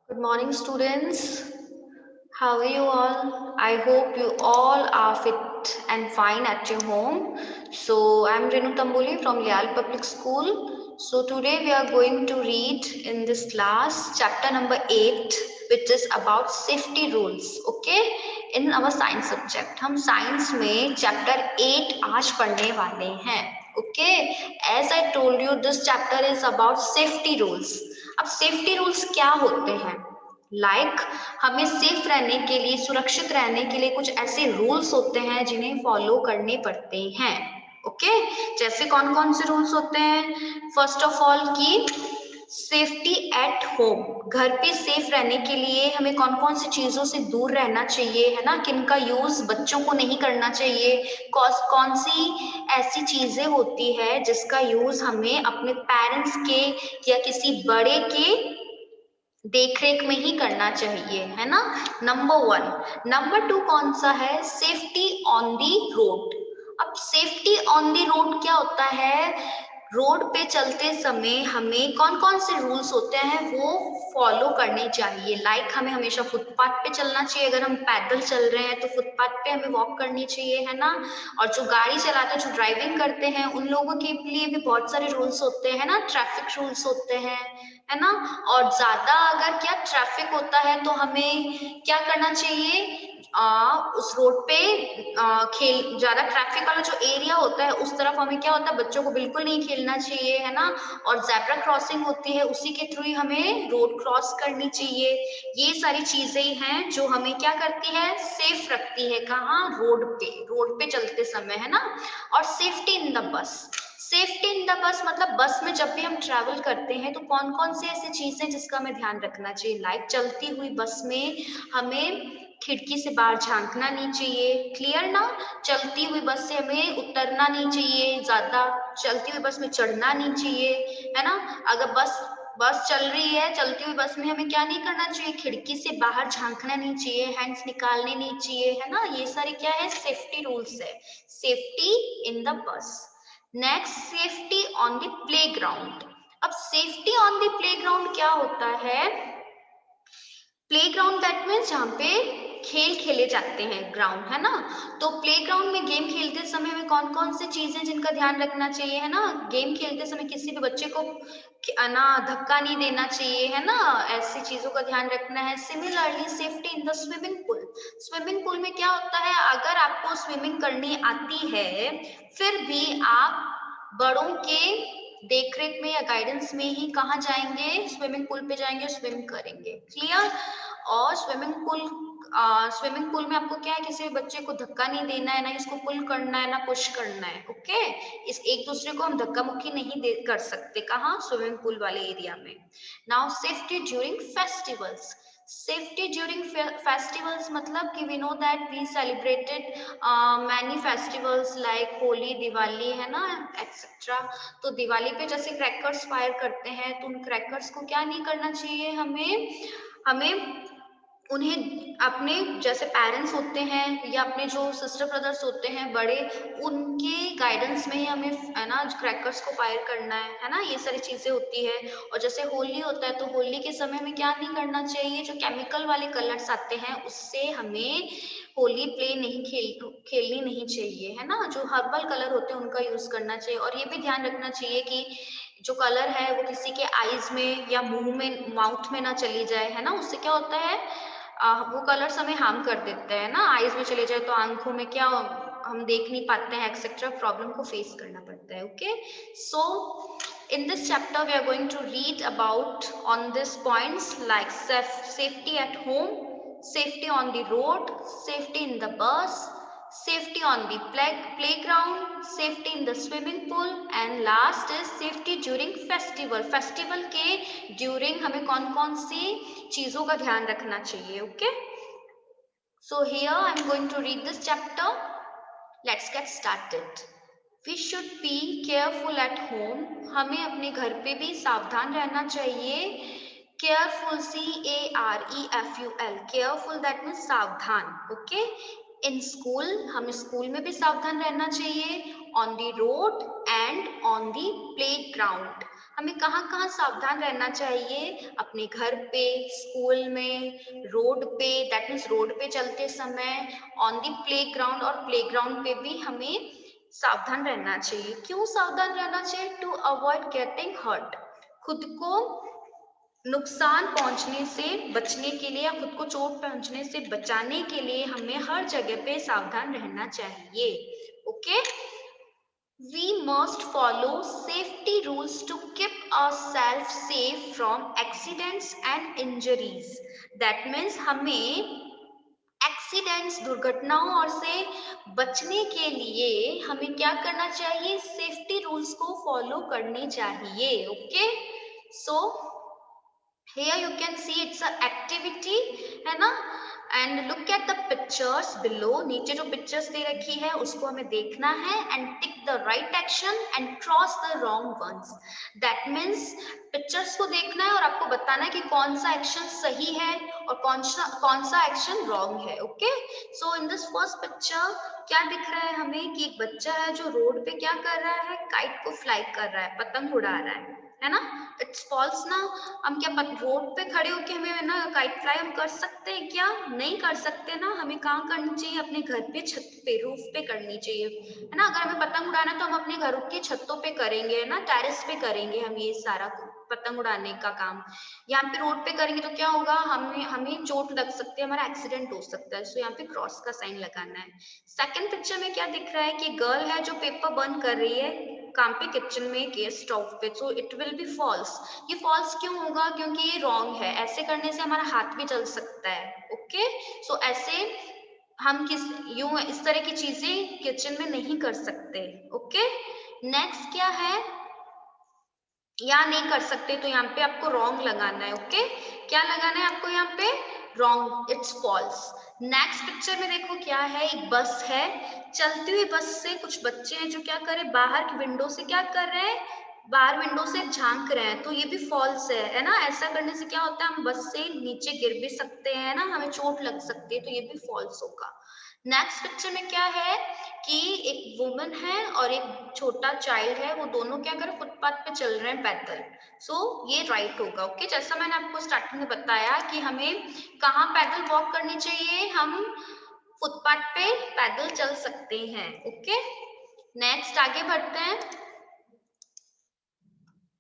Good morning, students. How are you all? I hope you all are fit and fine at your home. So, I'm Renu Tamboli from Leal Public School. So, today we are going to read in this class chapter number 8, which is about safety rules. Okay? In our science subject, हम science में chapter 8 आज पढ़ने वाले हैं. Okay? As I told you, this chapter is about safety rules. अब safety rules क्या होते हैं? हमें सेफ रहने के लिए, सुरक्षित रहने के लिए कुछ ऐसे रूल्स होते हैं जिन्हें फॉलो करने पड़ते हैं. ओके, जैसे कौन कौन से रूल्स होते हैं? फर्स्ट ऑफ ऑल की सेफ्टी एट होम, घर पे सेफ रहने के लिए हमें कौन कौन सी चीजों से दूर रहना चाहिए, है ना? किन का यूज बच्चों को नहीं करना चाहिए, कौन सी ऐसी चीजें होती है जिसका यूज हमें अपने पेरेंट्स के या किसी बड़े के देखरेख में ही करना चाहिए, है ना? नंबर 1. नंबर 2 कौन सा है? Safety on the road. अब सेफ्टी ऑन दी रोड क्या होता है? रोड पे चलते समय हमें कौन कौन से रूल्स होते हैं वो फॉलो करने चाहिए. हमें हमेशा फुटपाथ पे चलना चाहिए. अगर हम पैदल चल रहे हैं तो फुटपाथ पे हमें वॉक करनी चाहिए, है ना? और जो गाड़ी चलाते हैं, जो ड्राइविंग करते हैं, उन लोगों के लिए भी बहुत सारे रूल्स होते हैं ना, ट्रैफिक रूल्स होते हैं, है ना? और ज्यादा अगर क्या ट्रैफिक होता है तो हमें क्या करना चाहिए? उस रोड पे खेल ज्यादा ट्रैफिक वाला जो एरिया होता है उस तरफ हमें क्या होता है, बच्चों को बिल्कुल नहीं खेलना चाहिए, है ना? और ज़ेब्रा क्रॉसिंग होती है, उसी के थ्रू ही हमें रोड क्रॉस करनी चाहिए. ये सारी चीजें हैं जो हमें क्या करती है? सेफ रखती है. कहाँ? रोड पे चलते समय, है ना? और safety in the bus. Safety in the bus मतलब बस में जब भी हम ट्रैवल करते हैं तो कौन कौन सी ऐसी चीजें जिसका हमें ध्यान रखना चाहिए. चलती हुई बस में हमें खिड़की से बाहर झांकना नहीं चाहिए. क्लियर ना? चलती हुई बस से हमें उतरना नहीं चाहिए, ज्यादा चलती हुई बस में चढ़ना नहीं चाहिए, है ना? अगर बस चल रही है, चलती हुई बस में हमें क्या नहीं करना चाहिए? खिड़की से बाहर झांकना नहीं चाहिए, हैंड्स निकालने नहीं चाहिए, है ना? ये सारे क्या है? सेफ्टी रूल्स है. Safety in the bus. Next, safety on the playground. अब सेफ्टी ऑन द प्लेग्राउंड क्या होता है? प्लेग्राउंड दैट मीन्स जहाँ पे खेल खेले जाते हैं, ग्राउंड, है ना? तो प्लेग्राउंड में गेम खेलते समय हमें कौन कौन से चीजें जिनका ध्यान रखना चाहिए, है ना? गेम खेलते समय किसी भी बच्चे को ना धक्का नहीं देना चाहिए, है ना? ऐसी चीजों का ध्यान रखना है. Similarly safety in the swimming pool. Swimming pool में क्या होता है? अगर आपको स्विमिंग करनी आती है फिर भी आप बड़ों के देखरेख में या गाइडेंस में ही कहाँ जाएंगे? स्विमिंग पूल पे जाएंगे, स्विम करेंगे. क्लियर? और स्विमिंग पूल में आपको क्या है? किसी भी बच्चे को धक्का नहीं देना है, ना इसको पुल करना है, ना पुश करना है. ओके, इस एक दूसरे को हम धक्का मुक्की नहीं कर सकते. कहाँ? स्विमिंग पूल वाले एरिया में. Now safety during festivals. Safety during festivals मतलब कि we know that we celebrated many festivals like Holi, Diwali, है ना, एक्सेट्रा. तो दिवाली पे जैसे क्रैकर्स फायर करते हैं तो उन क्रैकर्स को क्या नहीं करना चाहिए? हमें उन्हें अपने जैसे पेरेंट्स होते हैं या अपने जो सिस्टर ब्रदर्स होते हैं बड़े, उनके गाइडेंस में ही हमें, है ना, क्रैकर्स को फायर करना है ना? ये सारी चीजें होती है. और जैसे होली होता है तो होली के समय में क्या नहीं करना चाहिए? जो केमिकल वाले कलर्स आते हैं उससे हमें होली प्ले नहीं खेलनी नहीं चाहिए, है ना? जो हर्बल कलर होते हैं उनका यूज करना चाहिए. और ये भी ध्यान रखना चाहिए कि जो कलर है वो किसी के आईज में या मुंह में, माउथ में ना चली जाए, है ना? उससे क्या होता है? वो कलर्स हमें हार्म कर देते हैं ना. आईज में चले जाए तो आंखों में क्या, हम देख नहीं पाते हैं, एक्सेट्रा प्रॉब्लम को फेस करना पड़ता है. Okay, so in this chapter we are going to read about on these points like safety at home, safety on the road, safety in the bus, safety on the playground, safety in the swimming pool, and last is safety during festival के during हमें कौन कौन सी चीजों का ध्यान रखना चाहिए. Okay, so here I am going to read this chapter. Let's get started. We should be careful at home. हमें अपने घर पे भी सावधान रहना चाहिए. Careful, CAREFUL, careful that means सावधान. ओके, इन स्कूल, हमें स्कूल में भी सावधान रहना चाहिए. On the road and on the play ground, हमें कहाँ-कहाँ सावधान रहना चाहिए? अपने घर पे, स्कूल में, रोड पे, दैट मीन्स रोड पे चलते समय, ऑन द प्लेग्राउंड और प्लेग्राउंड पे भी हमें सावधान रहना चाहिए। क्यों सावधान रहना चाहिए? To avoid getting hurt. खुद को नुकसान पहुंचने से बचने के लिए या खुद को चोट पहुंचने से बचाने के लिए हमें हर जगह पे सावधान रहना चाहिए। Okay, we must follow safety rules to keep ourselves safe from accidents and injuries. That means हमें एक्सीडेंट्स दुर्घटनाओं और से बचने के लिए हमें क्या करना चाहिए? सेफ्टी रूल्स को फॉलो करने चाहिए। Okay, so here you can see it's a activity, है ना? And look at the pictures below. नीचे जो पिक्चर्स दे रखी है उसको हमें देखना है and tick the right action and cross the wrong ones. That means pictures को देखना है और आपको बताना है कि कौन सा एक्शन सही है और कौन सा एक्शन रॉन्ग है। Okay, so in this first picture क्या दिख रहा है हमें कि एक बच्चा है जो रोड पे क्या कर रहा है? काइट को फ्लाई कर रहा है, पतंग उड़ा रहा है ना? इट्स फॉल्स ना। हम क्या रोड पे खड़े होके हमें ना काइट फ्लाई हम कर सकते हैं क्या? नहीं कर सकते ना। हमें कहाँ करनी चाहिए? अपने घर पे छत पे, रूफ पे करनी चाहिए, है ना? अगर हमें पतंग उड़ाना है तो हम अपने घरों की छतों पे करेंगे, है ना? टेरेस पे करेंगे हम ये सारा पतंग उड़ाने का काम। यहाँ पे रोड पे करेंगे तो क्या होगा? हमें हमें चोट लग सकती है, हमारा एक्सीडेंट हो सकता है। सो यहाँ पे क्रॉस का साइन लगाना है। सेकंड पिक्चर में क्या दिख रहा है कि गर्ल है जो पेपर बर्न कर रही है काम पे, किचन में, गैस स्टोव पे। So it will be false. ये फॉल्स क्यों होगा? क्योंकि ये रॉन्ग है। ऐसे करने से हमारा हाथ भी जल सकता है। ओके, सो ऐसे हम यूं इस तरह की चीजें किचन में नहीं कर सकते। ओके, नेक्स्ट क्या है? यहाँ नहीं कर सकते तो यहाँ पे आपको रॉन्ग लगाना है। ओके, क्या लगाना है आपको यहाँ पे? Wrong, it's false. Next picture में देखो क्या है? एक बस है, चलती हुई बस से कुछ बच्चे हैं जो क्या कर रहे हैं? बाहर की विंडो से क्या कर रहे हैं? बाहर विंडो से झांक रहे हैं। तो ये भी फॉल्स है ना? ऐसा करने से क्या होता है? हम बस से नीचे गिर भी सकते हैं ना, हमें चोट लग सकती है। तो ये भी फॉल्स होगा। नेक्स्ट पिक्चर में क्या है कि एक वुमन है और एक छोटा चाइल्ड है, वो दोनों क्या कर फुटपाथ पे चल रहे हैं पैदल। सो ये राइट होगा। ओके, जैसा मैंने आपको स्टार्टिंग में बताया कि हमें कहाँ पैदल वॉक करनी चाहिए? हम फुटपाथ पे पैदल चल सकते हैं। ओके, नेक्स्ट आगे बढ़ते हैं।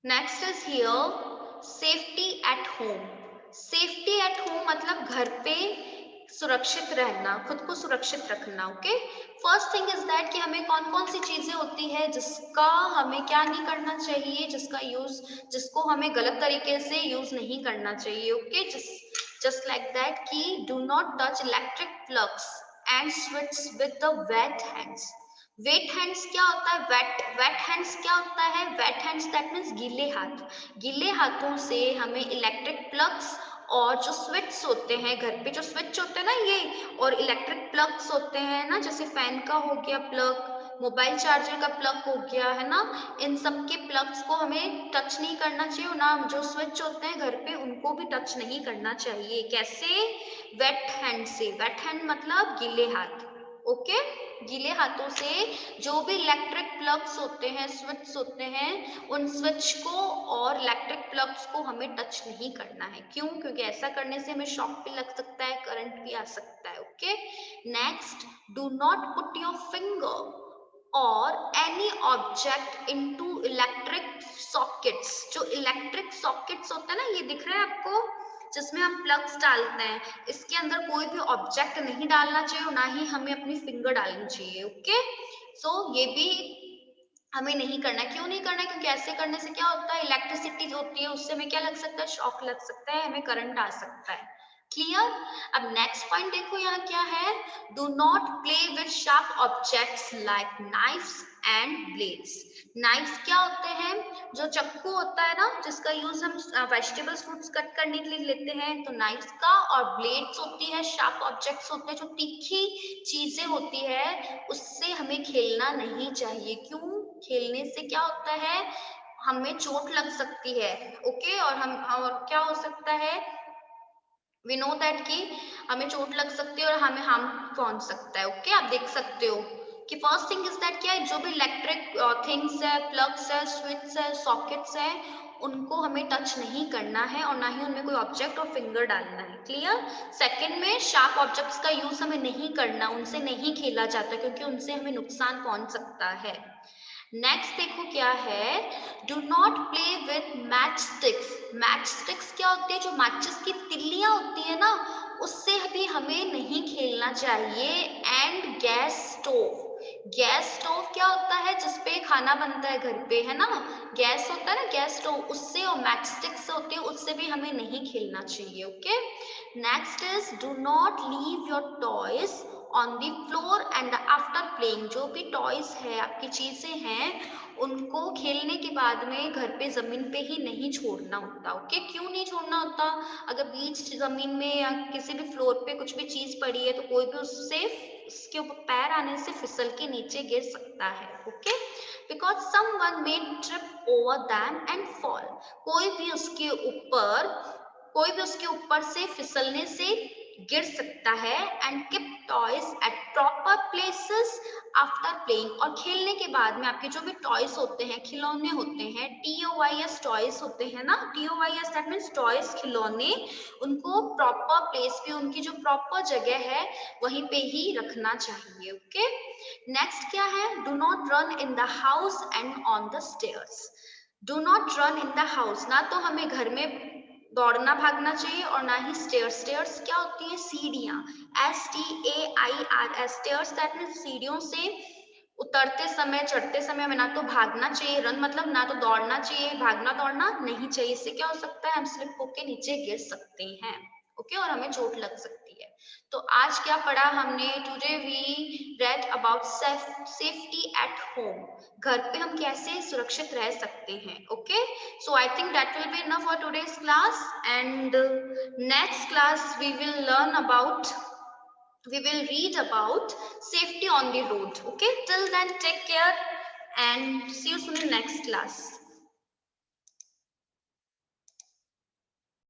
Next is here safety at home. Safety at home मतलब घर पे सुरक्षित रहना, खुद को सुरक्षित रखना। Okay, first thing is that कि हमें कौन कौन सी चीजें होती है जिसका हमें क्या नहीं करना चाहिए, जिसका यूज, जिसको हमें गलत तरीके से यूज नहीं करना चाहिए। ओके, जस्ट लाइक दैट कि do not touch electric plugs and switch with the wet hands. Wet hands क्या होता है? वेट हैंड्स क्या होता है? वेट हैंड्स दैट मीन्स गीले हाथ। गीले हाथों से हमें इलेक्ट्रिक प्लग्स और जो स्विच होते हैं, घर पे जो स्विच होते हैं ना ये, और इलेक्ट्रिक प्लग्स होते हैं ना, जैसे फैन का हो गया प्लग, मोबाइल चार्जर का प्लग हो गया, है ना? इन सब के प्लग्स को हमें टच नहीं करना चाहिए और ना जो स्विच होते हैं घर पे उनको भी टच नहीं करना चाहिए। कैसे? वेट हैंड से। वेट हैंड मतलब गीले हाथ। ओके, गीले हाथों से जो भी इलेक्ट्रिक प्लग्स होते हैं, स्विच होते हैं, उन स्विच को और इलेक्ट्रिक प्लग्स को हमें टच नहीं करना है। क्यों? क्योंकि ऐसा करने से हमें शॉक भी लग सकता है, करंट भी आ सकता है। Okay, next, do not put your finger और any object into electric sockets. जो इलेक्ट्रिक सॉकेट्स होते हैं ना, ये दिख रहा है आपको, जिसमें हम प्लग्स डालते हैं, इसके अंदर कोई भी ऑब्जेक्ट नहीं डालना चाहिए और ना ही हमें अपनी फिंगर डालनी चाहिए। ओके, सो ये भी हमें नहीं करना है। क्यों नहीं करना है? क्योंकि ऐसे करने से क्या होता है? इलेक्ट्रिसिटी जो होती है उससे हमें क्या लग सकता है? शॉक लग सकता है, हमें करंट आ सकता है। क्लियर? अब नेक्स्ट पॉइंट देखो यहाँ क्या है? Do not play with sharp objects like knifes and blades. Knifes क्या होते हैं? जो चाकू होता है ना, जिसका यूज हम वेजिटेबल्स, फ्रूट्स कट करने के लिए लेते हैं, तो नाइफ्स का। और ब्लेड्स होती है, शार्प ऑब्जेक्ट्स होते हैं, जो तीखी चीजें होती है, उससे हमें खेलना नहीं चाहिए। क्यों? खेलने से क्या होता है? हमें चोट लग सकती है। ओके, और क्या हो सकता है? वी नो दैट कि हमें चोट लग सकती है और हमें हार्म पहुंच सकता है। ओके, आप देख सकते हो कि फर्स्ट थिंग इज दैट क्या है? जो भी इलेक्ट्रिक थिंग्स है, प्लग्स है, स्विच है, सॉकेट्स है, उनको हमें टच नहीं करना है और ना ही उनमें कोई ऑब्जेक्ट और फिंगर डालना है। क्लियर? सेकंड में शार्प ऑब्जेक्ट्स का यूज हमें नहीं करना, उनसे नहीं खेला जाता क्योंकि उनसे हमें नुकसान पहुंच सकता है। नेक्स्ट देखो क्या है, do not play with match sticks. Match sticks क्या होती है? जो मैचेस की तिल्लियां होती है ना, उससे भी हमें नहीं खेलना चाहिए। And gas stove, gas stove क्या होता है? जिसपे खाना बनता है घर पे, है ना, गैस होता है ना, गैस स्टोव, उससे और मैच स्टिक्स होती है, उससे भी हमें नहीं खेलना चाहिए। Okay, next is do not leave your toys on the floor and after playing. जो भी टॉयज है, आपकी चीजें हैं, उनको खेलने के बाद में घर पे जमीन पे ही नहीं छोड़ना होता। ओके, क्यों नहीं छोड़ना होता? अगर बीच जमीन में या किसी भी फ्लोर पे कुछ भी चीज पड़ी है तो कोई भी उससे, उसके ऊपर पैर आने से फिसल के नीचे गिर सकता है। Okay, because someone may trip over them and fall. कोई भी उसके ऊपर से फिसलने से गिर सकता है। And keep toys at proper places after playing. और खेलने के बाद में आपके जो भी टॉयज होते हैं, खिलौने होते हैं, TOYS टॉयज होते हैं ना, TOYS दैट मीन्स टॉयज, खिलौने, उनको प्रॉपर प्लेस पे, उनकी जो प्रॉपर जगह है वहीं पे ही रखना चाहिए। ओके, नेक्स्ट क्या है, do not run in the house and on the stairs. Do not run in the house, ना तो हमें घर में दौड़ना भागना चाहिए और ना ही स्टेयर्स। स्टेयर्स क्या होती है? सीढ़ियां, STAIRS, स्टेयर्स दैट मीन्स सीढ़ियों से उतरते समय, चढ़ते समय हमें ना तो भागना चाहिए, रन मतलब ना तो दौड़ना चाहिए, भागना दौड़ना नहीं चाहिए। इससे क्या हो सकता है? हम स्लिप होके नीचे गिर सकते हैं। ओके, और हमें चोट लग सकती है। तो आज क्या पढ़ा हमने? Today we read about safety at home. घर पे हम कैसे सुरक्षित रह सकते हैं। Okay, so I think that will be enough for today's class, and next class we will read about safety on the road. Okay, till then take care and see you soon in next class.